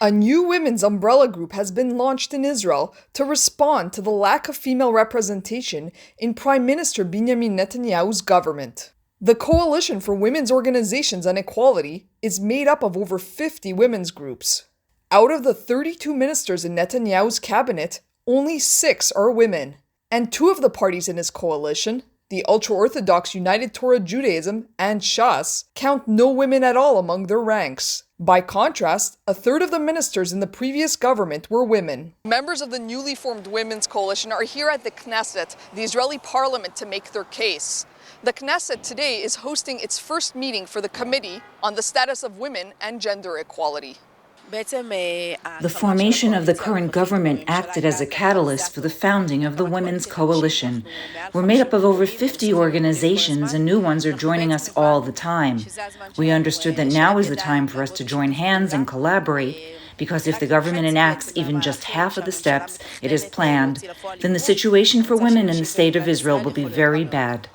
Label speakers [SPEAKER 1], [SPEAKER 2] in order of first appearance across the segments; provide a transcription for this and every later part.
[SPEAKER 1] A new women's umbrella group has been launched in Israel to respond to the lack of female representation in Prime Minister Benjamin Netanyahu's government. The Coalition for Women's Organizations and Equality is made up of over 50 women's groups. Out of the 32 ministers in Netanyahu's cabinet, only 6 are women, and 2 of the parties in his coalition, the ultra-Orthodox United Torah Judaism and Shas, count no women at all among their ranks. By contrast, a third of the ministers in the previous government were women. Members of the newly formed Women's Coalition are here at the Knesset, the Israeli parliament, to make their case. The Knesset today is hosting its first meeting for the Committee on the Status of Women and Gender Equality.
[SPEAKER 2] The formation of the current government acted as a catalyst for the founding of the Women's Coalition. We're made up of over 50 organizations, and new ones are joining us all the time. We understood that now is the time for us to join hands and collaborate, because if the government enacts even just half of the steps it has planned, then the situation for women in the state of Israel will be very bad.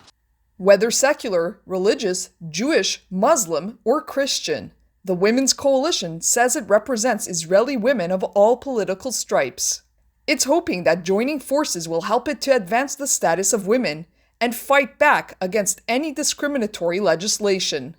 [SPEAKER 1] Whether secular, religious, Jewish, Muslim, or Christian, the Women's Coalition says it represents Israeli women of all political stripes. It's hoping that joining forces will help it to advance the status of women and fight back against any discriminatory legislation.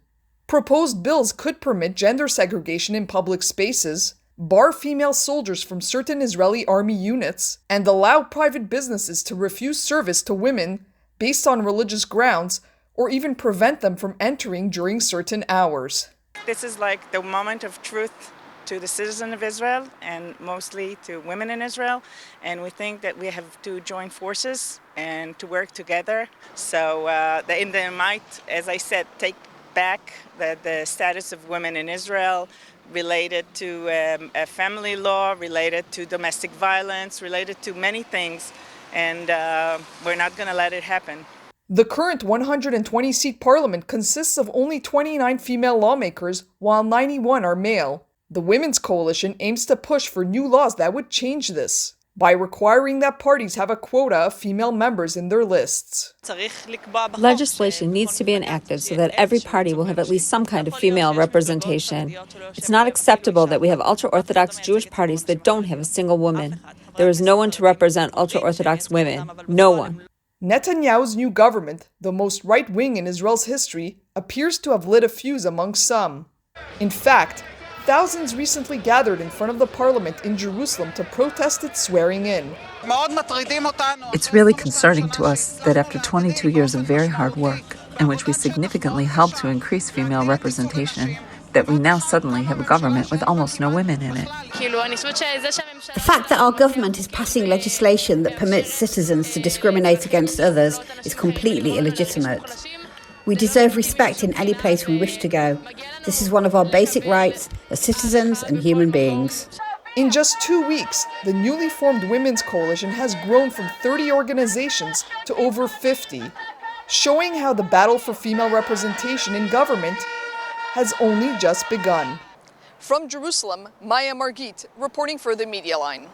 [SPEAKER 1] Proposed bills could permit gender segregation in public spaces, bar female soldiers from certain Israeli army units, and allow private businesses to refuse service to women based on religious grounds, or even prevent them from entering during certain hours.
[SPEAKER 3] This is like the moment of truth to the citizens of Israel and mostly to women in Israel. And we think that we have to join forces and to work together. So they might, as I said, take back the status of women in Israel related to a family law, related to domestic violence, related to many things. And we're not going to let it happen.
[SPEAKER 1] The current 120-seat parliament consists of only 29 female lawmakers, while 91 are male. The Women's Coalition aims to push for new laws that would change this, by requiring that parties have a quota of female members in their lists.
[SPEAKER 4] Legislation needs to be enacted so that every party will have at least some kind of female representation. It's not acceptable that we have ultra-Orthodox Jewish parties that don't have a single woman. There is no one to represent ultra-Orthodox women. No one.
[SPEAKER 1] Netanyahu's new government, the most right-wing in Israel's history, appears to have lit a fuse among some. In fact, thousands recently gathered in front of the parliament in Jerusalem to protest its swearing in.
[SPEAKER 5] It's really concerning to us that after 22 years of very hard work, in which we significantly helped to increase female representation, that we now suddenly have a government with almost no women in it.
[SPEAKER 6] The fact that our government is passing legislation that permits citizens to discriminate against others is completely illegitimate. We deserve respect in any place we wish to go. This is one of our basic rights as citizens and human beings.
[SPEAKER 1] In just 2 weeks, the newly formed Women's Coalition has grown from 30 organizations to over 50, showing how the battle for female representation in government has only just begun. From Jerusalem, Maya Margit, reporting for the Media Line.